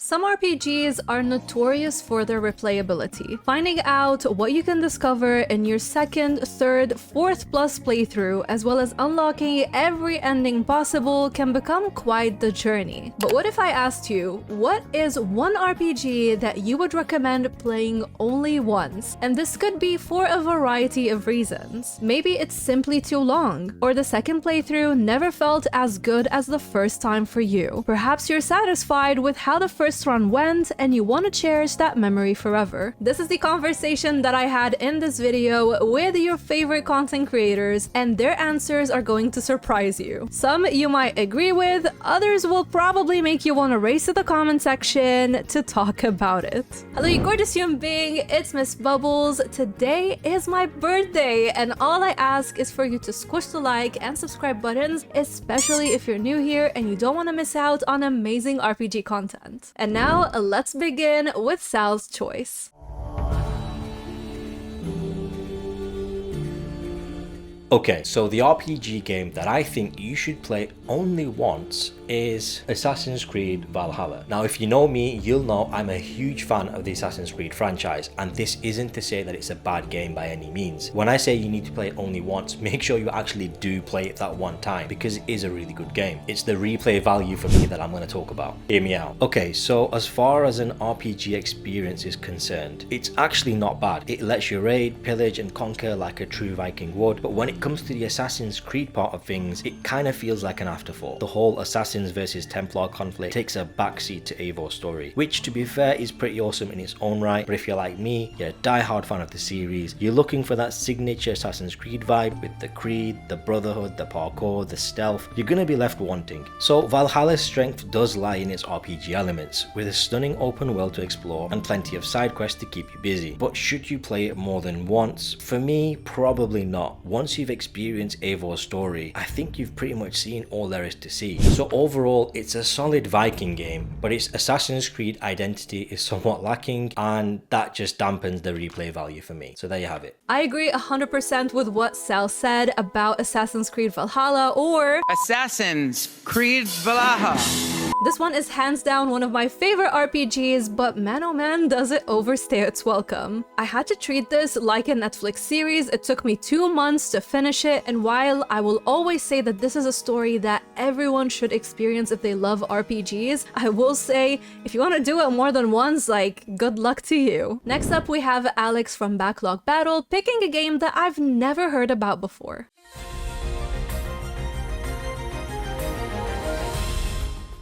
Some RPGs are notorious for their replayability. Finding out what you can discover in your second, third, fourth plus playthrough, as well as unlocking every ending possible, can become quite the journey. But what if I asked you, what is one RPG that you would recommend playing only once? And this could be for a variety of reasons. Maybe it's simply too long, or the second playthrough never felt as good as the first time for you. Perhaps you're satisfied with how the first run went and you want to cherish that memory forever. This is the conversation that I had in this video with your favorite content creators, and their answers are going to surprise you. Some you might agree with, others will probably make you want to race to the comment section to talk about it. Hello you gorgeous human being, it's Miss Bubbles. Today is my birthday, and all I ask is for you to squish the like and subscribe buttons, especially if you're new here and you don't want to miss out on amazing RPG content. And now let's begin with Sal's choice. Okay, so the RPG game that I think you should play only once is Assassin's Creed Valhalla. Now, if you know me, you'll know I'm a huge fan of the Assassin's Creed franchise, and this isn't to say that it's a bad game by any means. When I say you need to play it only once, make sure you actually do play it that one time, because it is a really good game. It's the replay value for me that I'm going to talk about. Hear me out. Okay, so as far as an RPG experience is concerned, it's actually not bad. It lets you raid, pillage, and conquer like a true Viking would, but when it comes to the Assassin's Creed part of things, it kind of feels like an afterthought. The whole Assassins versus Templar conflict takes a backseat to Eivor's story, which to be fair is pretty awesome in its own right, but if you're like me, you're a die-hard fan of the series, you're looking for that signature Assassin's Creed vibe with the Creed, the Brotherhood, the parkour, the stealth, you're gonna be left wanting. So Valhalla's strength does lie in its RPG elements, with a stunning open world to explore and plenty of side quests to keep you busy. But should you play it more than once? For me, probably not. Once you've experienced Eivor's story, I think you've pretty much seen all there is to see. So overall, it's a solid Viking game, but its Assassin's Creed identity is somewhat lacking, and that just dampens the replay value for me. So there you have it. I agree 100% with what Sal said about Assassin's Creed Valhalla, or Assassin's Creed Valhalla. This one is hands down one of my favorite RPGs, but man oh man does it overstay its welcome. I had to treat this like a Netflix series. It took me 2 months to finish it, and while I will always say that this is a story that everyone should experience if they love RPGs, I will say if you want to do it more than once, like, good luck to you. Next up we have Alex from Backlog Battle picking a game that I've never heard about before.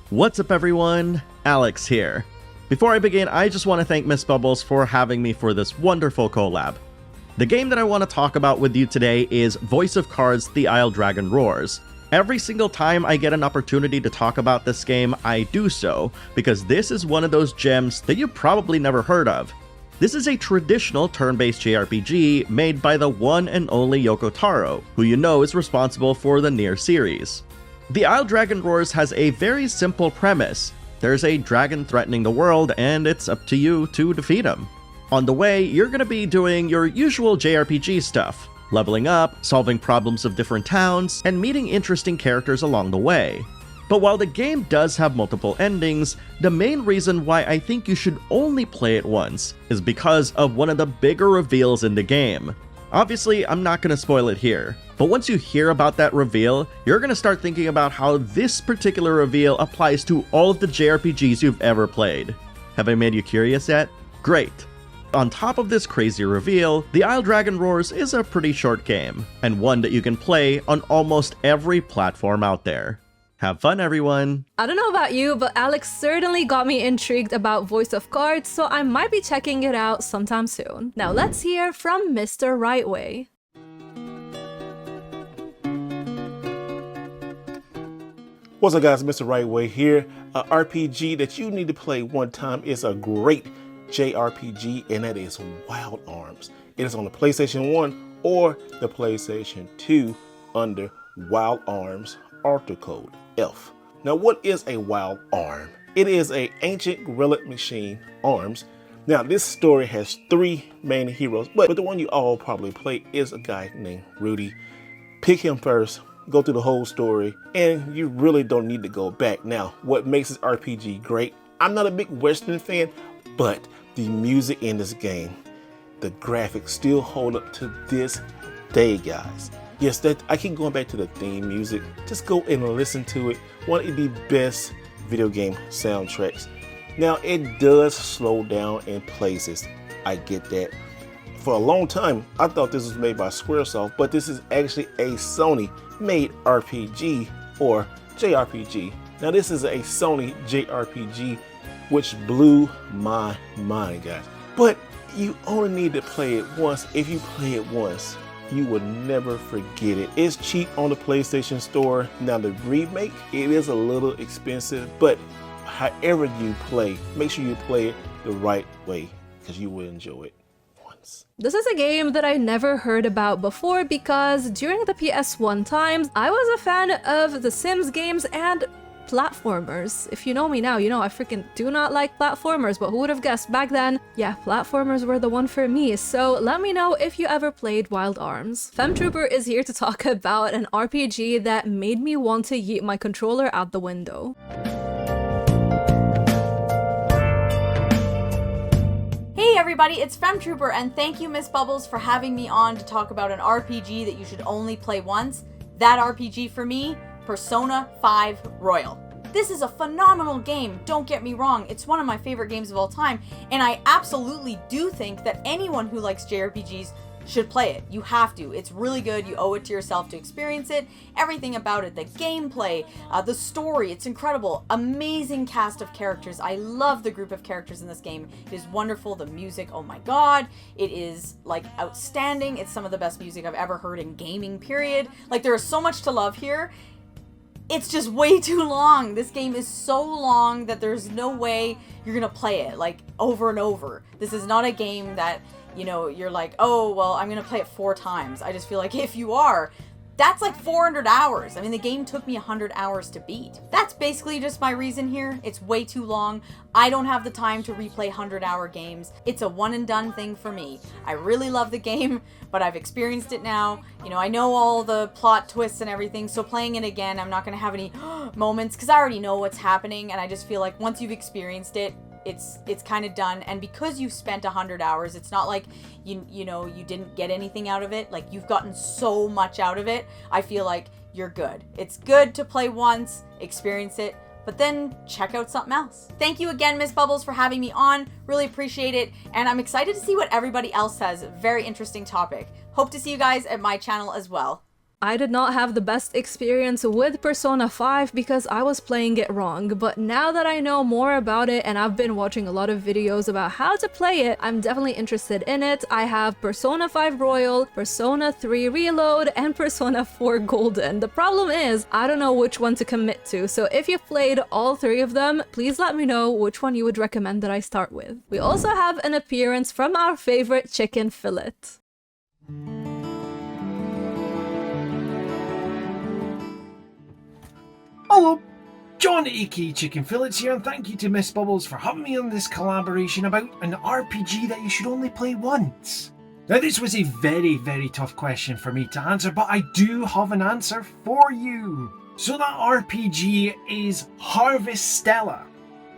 What's up everyone, Alex here. Before I begin, I just want to thank Miss Bubbles for having me for this wonderful collab. The game that I want to talk about with you today is Voice of Cards: The Isle Dragon Roars. Every single time I get an opportunity to talk about this game, I do so, because this is one of those gems that you've probably never heard of. This is a traditional turn-based JRPG made by the one and only Yoko Taro, who you know is responsible for the Nier series. The Isle Dragon Roars has a very simple premise. There's a dragon threatening the world, and it's up to you to defeat him. On the way, you're going to be doing your usual JRPG stuff, leveling up, solving problems of different towns, and meeting interesting characters along the way. But while the game does have multiple endings, the main reason why I think you should only play it once is because of one of the bigger reveals in the game. Obviously, I'm not going to spoil it here, but once you hear about that reveal, you're going to start thinking about how this particular reveal applies to all of the JRPGs you've ever played. Have I made you curious yet? Great! On top of this crazy reveal, The Isle Dragon Roars is a pretty short game, and one that you can play on almost every platform out there. Have fun, everyone! I don't know about you, but Alex certainly got me intrigued about Voice of Cards, so I might be checking it out sometime soon. Now let's hear from Mr. Rightway. What's up guys, Mr. Rightway here. An RPG that you need to play one time is a great JRPG, and that is Wild Arms. It is on the PlayStation 1 or the PlayStation 2 under Wild Arms Author Code F. Now what is a Wild Arm? It is an ancient gorilla machine arms. Now this story has 3 main heroes, but the one you all probably play is a guy named Rudy. Pick him first, go through the whole story, and you really don't need to go back. Now what makes this RPG great I'm not a big Western fan, but the music in this game, the graphics still hold up to this day, guys. Yes, that I keep going back to the theme music. Just go and listen to it. One of the best video game soundtracks. Now, it does slow down in places. I get that. For a long time, I thought this was made by Squaresoft, but this is actually a Sony made RPG or JRPG. Now, this is a Sony JRPG, which blew my mind, guys. But you only need to play it once. If you play it once, you will never forget it. It's cheap on the PlayStation Store. Now the remake, it is a little expensive, but however you play, make sure you play it the right way because you will enjoy it once. This is a game that I never heard about before because during the PS1 times, I was a fan of the Sims games and platformers. If you know me now, you know I freaking do not like platformers, but who would have guessed back then? Yeah, platformers were the one for me. So let me know if you ever played Wild Arms. FemTrooper is here to talk about an RPG that made me want to yeet my controller out the window. Hey everybody, it's FemTrooper, and thank you Miss Bubbles for having me on to talk about an RPG that you should only play once. That RPG for me, Persona 5 Royal. This is a phenomenal game, don't get me wrong, it's one of my favorite games of all time, and I absolutely do think that anyone who likes JRPGs should play it. You have to. It's really good. You owe it to yourself to experience it. Everything about it, the gameplay, the story, it's incredible. Amazing cast of characters. I love the group of characters in this game. It is wonderful. The music, oh my god, it is like outstanding. It's some of the best music I've ever heard in gaming, period. Like, there is so much to love here. It's just way too long. This game is so long that there's no way you're gonna play it like over and over. This is not a game that, you know, you're like, oh, well, I'm gonna play it 4 times. I just feel like if you are, that's like 400 hours. I mean, the game took me 100 hours to beat. That's basically just my reason here. It's way too long. I don't have the time to replay 100-hour games. It's a one and done thing for me. I really love the game, but I've experienced it now. You know, I know all the plot twists and everything, so playing it again, I'm not gonna have any moments because I already know what's happening, and I just feel like once you've experienced it, it's kind of done. And because you've spent 100 hours, it's not like you know you didn't get anything out of it. Like, you've gotten so much out of it. I feel like you're good. It's good to play once, experience it, but then check out something else. Thank you again, Miss Bubbles, for having me on. Really appreciate it, and I'm excited to see what everybody else says. Very interesting topic. Hope to see you guys at my channel as well. I did not have the best experience with Persona 5 because I was playing it wrong, but now that I know more about it and I've been watching a lot of videos about how to play it, I'm definitely interested in it. I have Persona 5 Royal, Persona 3 Reload, and Persona 4 Golden. The problem is, I don't know which one to commit to, so if you've played all 3 of them, please let me know which one you would recommend that I start with. We also have an appearance from our favorite chicken fillet. Hello, John aka Chicken Fillets here, and thank you to Miss Bubbles for having me on this collaboration about an RPG that you should only play once. Now, this was a very, very tough question for me to answer, but I do have an answer for you. So that RPG is Harvestella.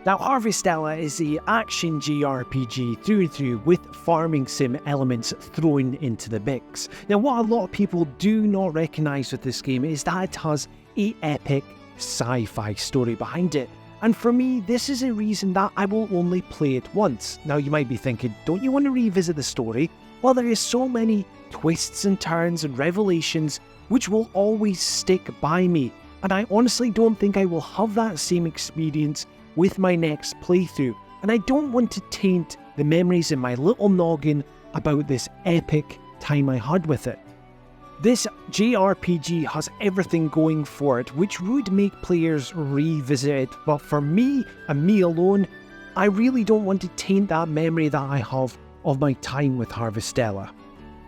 Now, Harvestella is the action JRPG through and through with farming sim elements thrown into the mix. Now, what a lot of people do not recognise with this game is that it has an epic sci-fi story behind it, and for me this is a reason that I will only play it once. Now, you might be thinking, don't you want to revisit the story? Well, there is so many twists and turns and revelations which will always stick by me, and I honestly don't think I will have that same experience with my next playthrough, and I don't want to taint the memories in my little noggin about this epic time I had with it. This JRPG has everything going for it, which would make players revisit it, but for me, and me alone, I really don't want to taint that memory that I have of my time with Harvestella.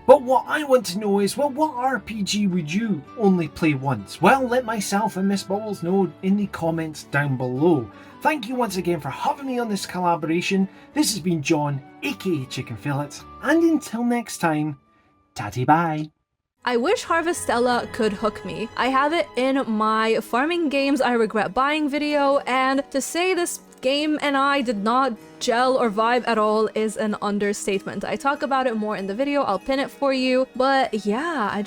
But what I want to know is, well, what RPG would you only play once? Well, let myself and Miss Bubbles know in the comments down below. Thank you once again for having me on this collaboration. This has been John, aka Chicken Fillets, and until next time, tatty bye. I wish Harvestella could hook me. I have it in my farming games I regret buying video, and to say this game and I did not gel or vibe at all is an understatement. I talk about it more in the video, I'll pin it for you, but yeah,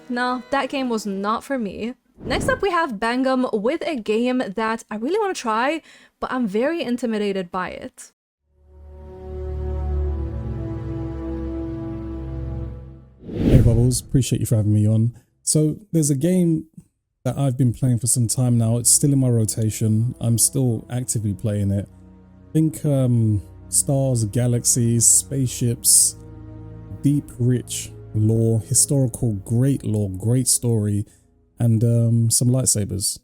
no, that game was not for me. Next up we have Bangum with a game that I really want to try, but I'm very intimidated by it. Hey Bubbles, appreciate you for having me on. So there's a game that I've been playing for some time now. It's still in my rotation. I'm still actively playing it. Think stars, galaxies, spaceships, deep, rich lore, historical, great lore, great story, and some lightsabers.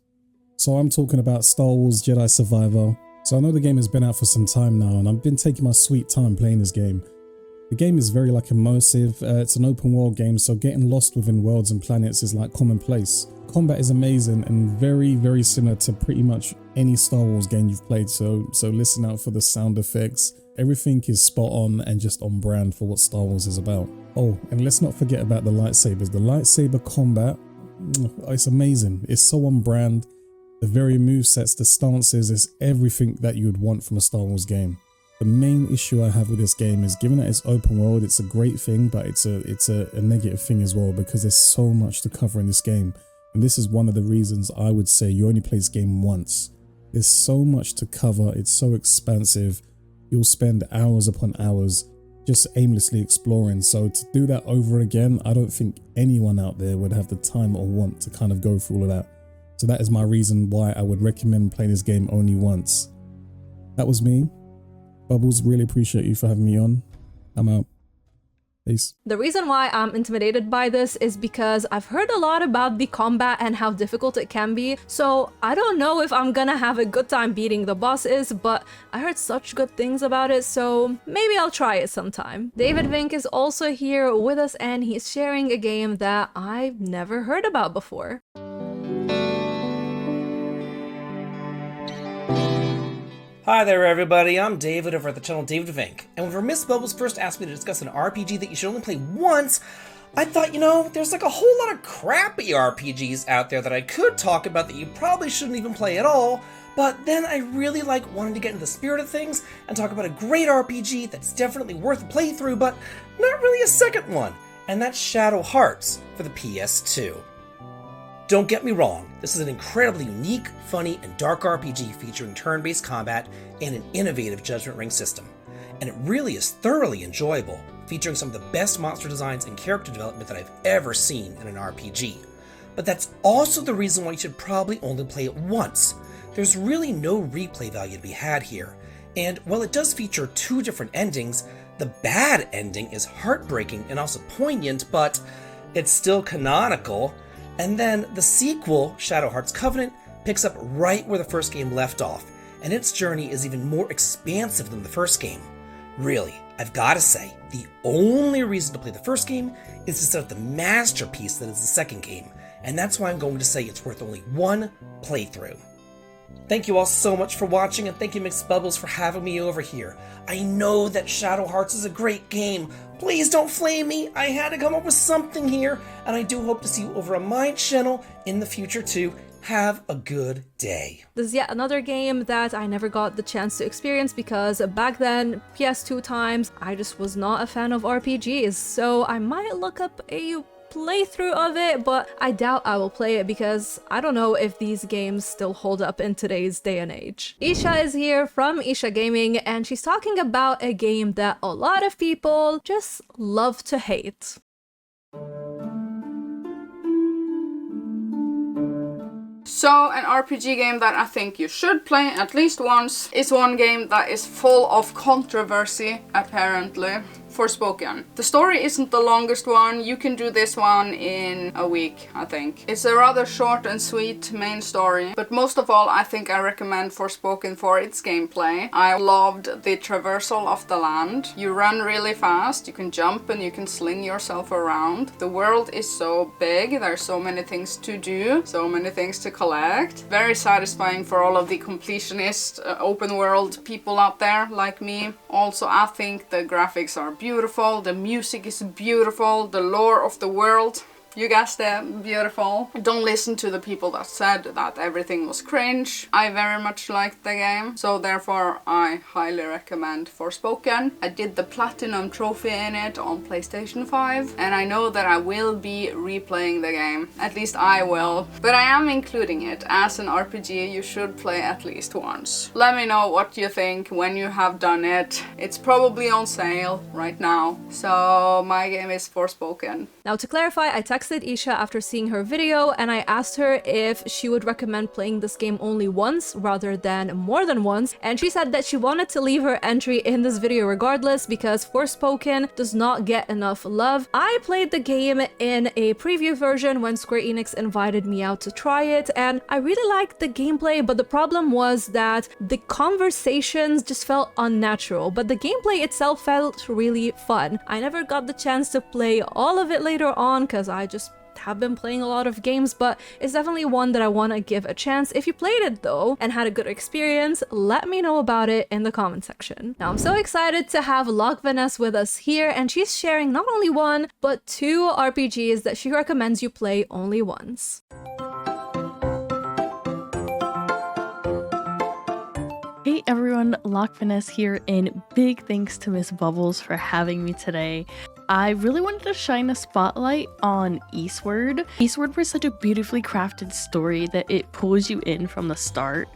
So I'm talking about Star Wars Jedi Survivor. So I know the game has been out for some time now, and I've been taking my sweet time playing this game. The game is very immersive. It's an open world game, so getting lost within worlds and planets is like commonplace. Combat is amazing and very, very similar to pretty much any Star Wars game you've played, so listen out for the sound effects. Everything is spot on and just on brand for what Star Wars is about. Oh, and let's not forget about the lightsabers. The lightsaber combat, it's amazing. It's so on brand. The very movesets, the stances, is everything that you would want from a Star Wars game. The main issue I have with this game is, given that it's open world, it's a great thing, but it's a negative thing as well, because there's so much to cover in this game. And this is one of the reasons I would say you only play this game once. There's so much to cover, it's so expansive, you'll spend hours upon hours just aimlessly exploring. So to do that over again, I don't think anyone out there would have the time or want to kind of go through all of that. So that is my reason why I would recommend playing this game only once. That was me. Bubbles, really appreciate you for having me on. I'm out. Peace. The reason why I'm intimidated by this is because I've heard a lot about the combat and how difficult it can be, so I don't know if I'm gonna have a good time beating the bosses, but I heard such good things about it, so maybe I'll try it sometime. David Vink is also here with us, and he's sharing a game that I've never heard about before. Hi there everybody, I'm David over at the channel David Vink, and whenever Miss Bubbles first asked me to discuss an RPG that you should only play once, I thought, there's like a whole lot of crappy RPGs out there that I could talk about that you probably shouldn't even play at all, but then I really wanted to get into the spirit of things and talk about a great RPG that's definitely worth a playthrough, but not really a second one, and that's Shadow Hearts for the PS2. Don't get me wrong, this is an incredibly unique, funny, and dark RPG featuring turn-based combat and an innovative Judgment Ring system. And it really is thoroughly enjoyable, featuring some of the best monster designs and character development that I've ever seen in an RPG. But that's also the reason why you should probably only play it once. There's really no replay value to be had here, and while it does feature two different endings, the bad ending is heartbreaking and also poignant, but it's still canonical. And then the sequel, Shadow Hearts Covenant, picks up right where the first game left off, and its journey is even more expansive than the first game. Really, I've gotta say, the only reason to play the first game is to set up the masterpiece that is the second game, and that's why I'm going to say it's worth only one playthrough. Thank you all so much for watching, and thank you Mixed Bubbles for having me over here. I know that Shadow Hearts is a great game. Please don't flame me. I had to come up with something here, and I do hope to see you over on my channel in the future too. Have a good day. This is yet another game that I never got the chance to experience because back then, PS2 times, I just was not a fan of RPGs, so I might look up a playthrough of it, but I doubt I will play it because I don't know if these games still hold up in today's day and age. Isha is here from Isha Gaming, and she's talking about a game that a lot of people just love to hate. So, an RPG game that I think you should play at least once is one game that is full of controversy, apparently. Forspoken. The story isn't the longest one, you can do this one in a week, I think. It's a rather short and sweet main story, but most of all I think I recommend Forspoken for its gameplay. I loved the traversal of the land. You run really fast, you can jump and you can sling yourself around. The world is so big, there's so many things to do, so many things to collect. Very satisfying for all of the completionist open world people out there like me. Also, I think the graphics are beautiful, the music is beautiful, the lore of the world You guessed it, beautiful. Don't listen to the people that said that everything was cringe. I very much liked the game, so therefore I highly recommend Forspoken. I did the Platinum trophy in it on PlayStation 5, and I know that I will be replaying the game. At least I will. But I am including it as an RPG you should play at least once. Let me know what you think when you have done it. It's probably on sale right now, so my game is Forspoken. Now to clarify, I texted Isha after seeing her video and I asked her if she would recommend playing this game only once rather than more than once, and she said that she wanted to leave her entry in this video regardless because Forspoken does not get enough love. I played the game in a preview version when Square Enix invited me out to try it, and I really liked the gameplay, but the problem was that the conversations just felt unnatural, but the gameplay itself felt really fun. I never got the chance to play all of it later on because I just have been playing a lot of games, but it's definitely one that I want to give a chance. If you played it though and had a good experience, let me know about it in the comment section. Now I'm so excited to have Loch Vanessa with us here, and she's sharing not only one but 2 RPGs that she recommends you play only once. Hey everyone, Loch Vanessa here, and big thanks to Miss Bubbles for having me today. I really wanted to shine a spotlight on Eastward. Eastward was such a beautifully crafted story that it pulls you in from the start.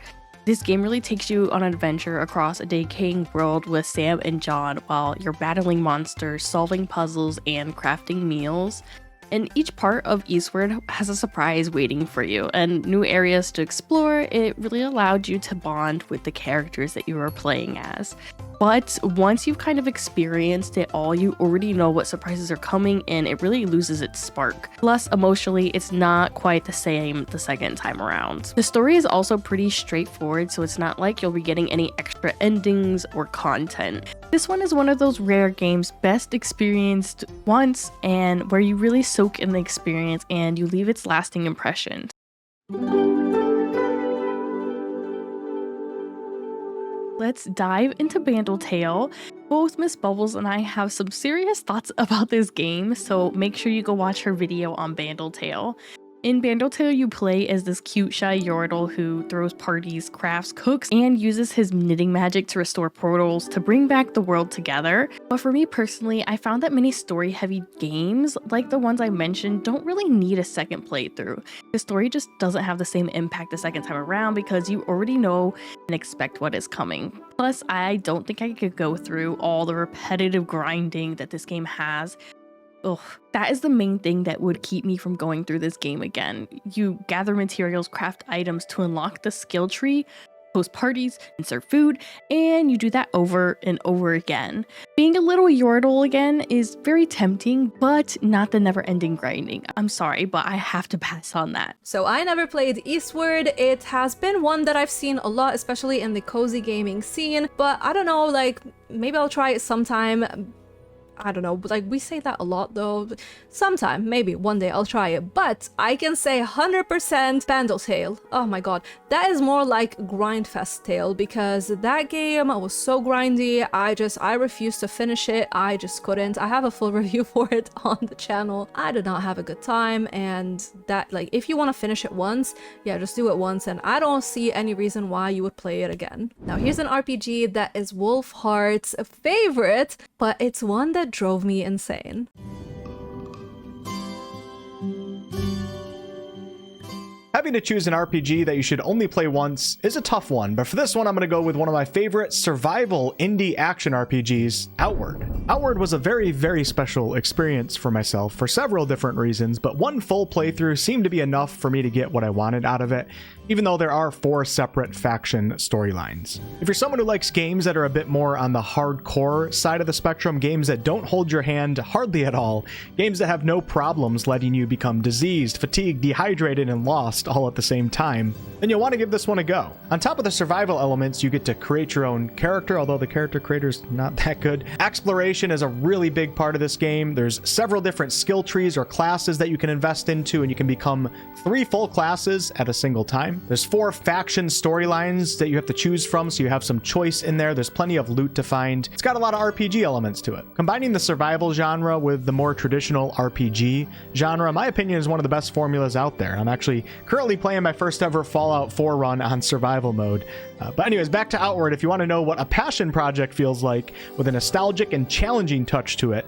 This game really takes you on an adventure across a decaying world with Sam and John while you're battling monsters, solving puzzles, and crafting meals. And each part of Eastward has a surprise waiting for you and new areas to explore. It really allowed you to bond with the characters that you were playing as. But once you've kind of experienced it all, you already know what surprises are coming and it really loses its spark. Plus, emotionally, it's not quite the same the second time around. The story is also pretty straightforward, so it's not like you'll be getting any extra endings or content. This one is one of those rare games best experienced once and where you really soak in the experience and you leave its lasting impression. Let's dive into Bandletale. Both Miss Bubbles and I have some serious thoughts about this game, so make sure you go watch her video on Bandletale. In Bandletale, you play as this cute, shy Yordle who throws parties, crafts, cooks, and uses his knitting magic to restore portals to bring back the world together. But for me personally, I found that many story-heavy games, like the ones I mentioned, don't really need a second playthrough. The story just doesn't have the same impact the second time around because you already know and expect what is coming. Plus, I don't think I could go through all the repetitive grinding that this game has. Ugh, that is the main thing that would keep me from going through this game again. You gather materials, craft items to unlock the skill tree, host parties, and serve food, and you do that over and over again. Being a little Yordle again is very tempting, but not the never-ending grinding. I'm sorry, but I have to pass on that. So I never played Eastward. It has been one that I've seen a lot, especially in the cozy gaming scene, but I don't know, like, maybe I'll try it sometime. I don't know, like we say that a lot though. Sometime, maybe one day I'll try it, but I can say 100% Bandletale. Oh my god, that is more like grindfest tale because that game was so grindy. I refused to finish it. I just couldn't. I have a full review for it on the channel. I did not have a good time, and that, like, if you want to finish it once, yeah, just do it once, and I don't see any reason why you would play it again. Now here's an RPG that is Wolfheart's favorite, but it's one that drove me insane. Having to choose an RPG that you should only play once is a tough one, but for this one I'm going to go with one of my favorite survival indie action RPGs, Outward. Outward was a very, very special experience for myself for several different reasons, but one full playthrough seemed to be enough for me to get what I wanted out of it, even though there are 4 separate faction storylines. If you're someone who likes games that are a bit more on the hardcore side of the spectrum, games that don't hold your hand hardly at all, games that have no problems letting you become diseased, fatigued, dehydrated, and lost all at the same time, then you'll want to give this one a go. On top of the survival elements, you get to create your own character, although the character creator's not that good. Exploration is a really big part of this game. There's several different skill trees or classes that you can invest into, and you can become 3 full classes at a single time. game. There's 4 faction storylines that you have to choose from, so you have some choice in there. There's plenty of loot to find. It's got a lot of RPG elements to it. Combining the survival genre with the more traditional RPG genre, in my opinion, is one of the best formulas out there. I'm actually currently playing my first ever Fallout 4 run on survival mode. But anyways, back to Outward. If you want to know what a passion project feels like with a nostalgic and challenging touch to it,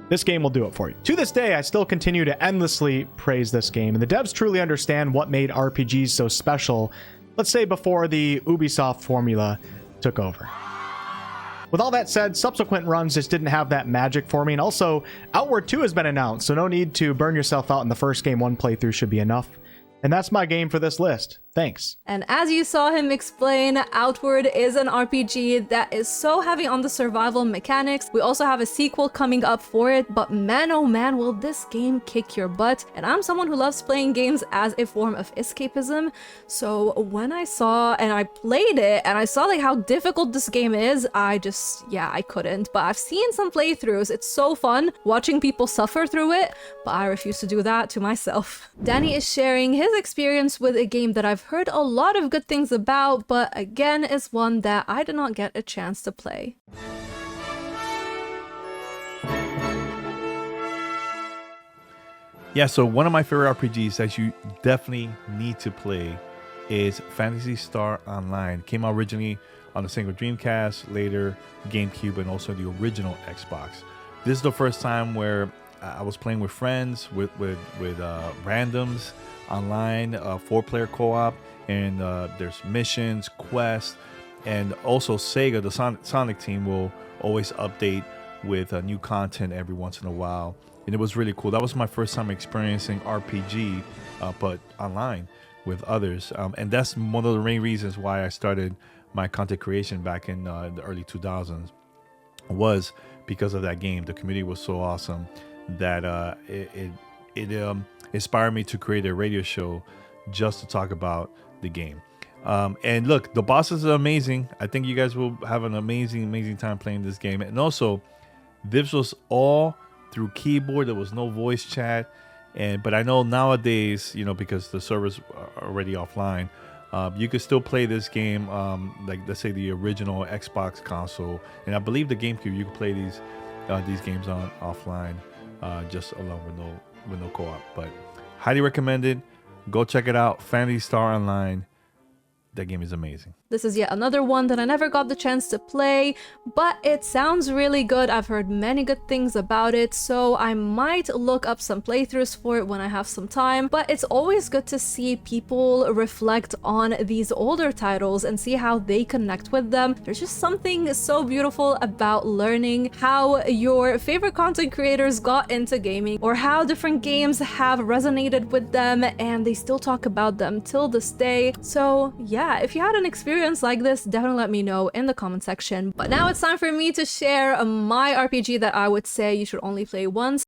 this game will do it for you. To this day, I still continue to endlessly praise this game, and the devs truly understand what made RPGs so special, let's say before the Ubisoft formula took over. With all that said, subsequent runs just didn't have that magic for me, and also Outward 2 has been announced, so no need to burn yourself out in the first game. 1 playthrough should be enough. And that's my game for this list. Thanks. And as you saw him explain, Outward is an RPG that is so heavy on the survival mechanics. We also have a sequel coming up for it, but man oh man, will this game kick your butt. And I'm someone who loves playing games as a form of escapism. So when I saw and I played it and I saw like how difficult this game is, I couldn't. But I've seen some playthroughs. It's so fun watching people suffer through it, but I refuse to do that to myself. Danny is sharing his experience with a game that I've heard a lot of good things about, but again is one that I did not get a chance to play. Yeah, so one of my favorite RPGs that you definitely need to play is Phantasy Star Online. Came out originally on the Sega Dreamcast, later GameCube, and also the original Xbox. This is the first time where I was playing with friends, with randoms online, 4-player co-op, and there's missions, quests, and also Sega, the Sonic team, will always update with new content every once in a while, and it was really cool. That was my first time experiencing RPG, but online with others, and that's one of the main reasons why I started my content creation back in the early 2000s, was because of that game. The community was so awesome that it inspired me to create a radio show just to talk about the game. And look, the bosses are amazing. I think you guys will have an amazing time playing this game. And also, this was all through keyboard. There was no voice chat. But I know nowadays, because the servers are already offline, you could still play this game, like let's say the original Xbox console, and I believe the GameCube. You can play these games on offline, just alone with no co-op. But highly recommended. Go check it out. Phantasy Star Online. That game is amazing. This is yet another one that I never got the chance to play, but it sounds really good. I've heard many good things about it, so I might look up some playthroughs for it when I have some time. But it's always good to see people reflect on these older titles and see how they connect with them. There's just something so beautiful about learning how your favorite content creators got into gaming, or how different games have resonated with them and they still talk about them till this day. So yeah, if you had an experience like this, definitely let me know in the comment section. But now it's time for me to share my RPG that I would say you should only play once.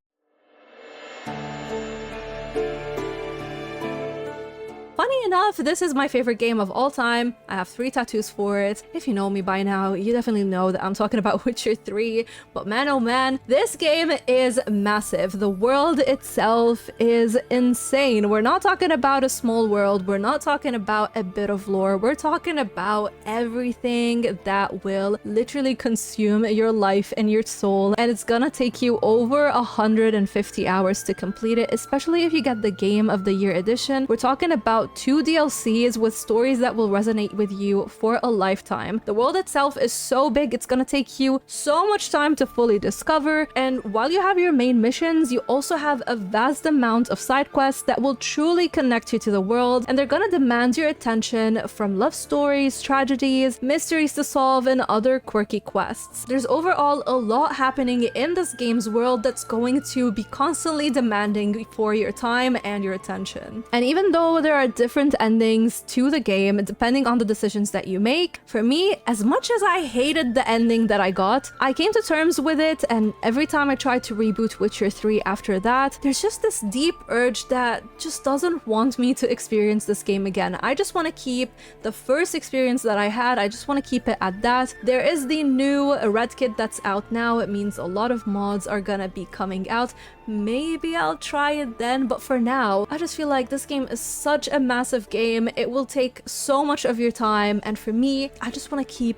Funny enough, this is my favorite game of all time. I have 3 tattoos for it. If you know me by now, you definitely know that I'm talking about Witcher 3. But man oh man, this game is massive. The world itself is insane. We're not talking about a small world. We're not talking about a bit of lore. We're talking about everything that will literally consume your life and your soul. And it's gonna take you over 150 hours to complete it, especially if you get the Game of the Year edition. We're talking about 2 DLCs with stories that will resonate with you for a lifetime. The world itself is so big, it's gonna take you so much time to fully discover, and while you have your main missions, you also have a vast amount of side quests that will truly connect you to the world, and they're gonna demand your attention, from love stories, tragedies, mysteries to solve, and other quirky quests. There's overall a lot happening in this game's world that's going to be constantly demanding for your time and your attention. And even though there are different endings to the game depending on the decisions that you make, for me, as much as I hated the ending that I got, I came to terms with it, and every time I tried to reboot Witcher 3 after that, there's just this deep urge that just doesn't want me to experience this game again. I just want to keep the first experience that I had. I just want to keep it at that. There is the new Red Kit that's out now. It means a lot of mods are gonna be coming out. Maybe I'll try it then, but for now, I just feel like this game is such a massive game. It will take so much of your time, and for me, I just want to keep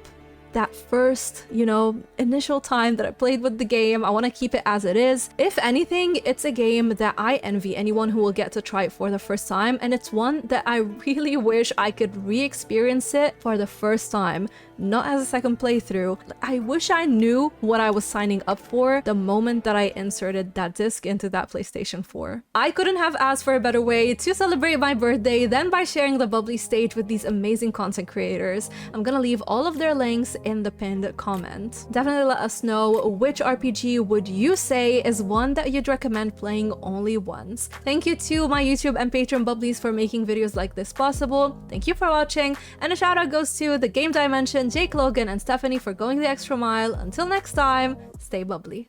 that first, initial time that I played with the game. I want to keep it as it is. If anything, it's a game that I envy anyone who will get to try it for the first time, and it's one that I really wish I could re-experience it for the first time, not as a second playthrough. I wish I knew what I was signing up for the moment that I inserted that disc into that PlayStation 4. I couldn't have asked for a better way to celebrate my birthday than by sharing the bubbly stage with these amazing content creators. I'm gonna leave all of their links in the pinned comment. Definitely let us know which RPG would you say is one that you'd recommend playing only once. Thank you to my YouTube and Patreon bubblies for making videos like this possible. Thank you for watching, and a shout out goes to The Game Dimension, Jake Logan, and Stephanie for going the extra mile. Until next time, stay bubbly.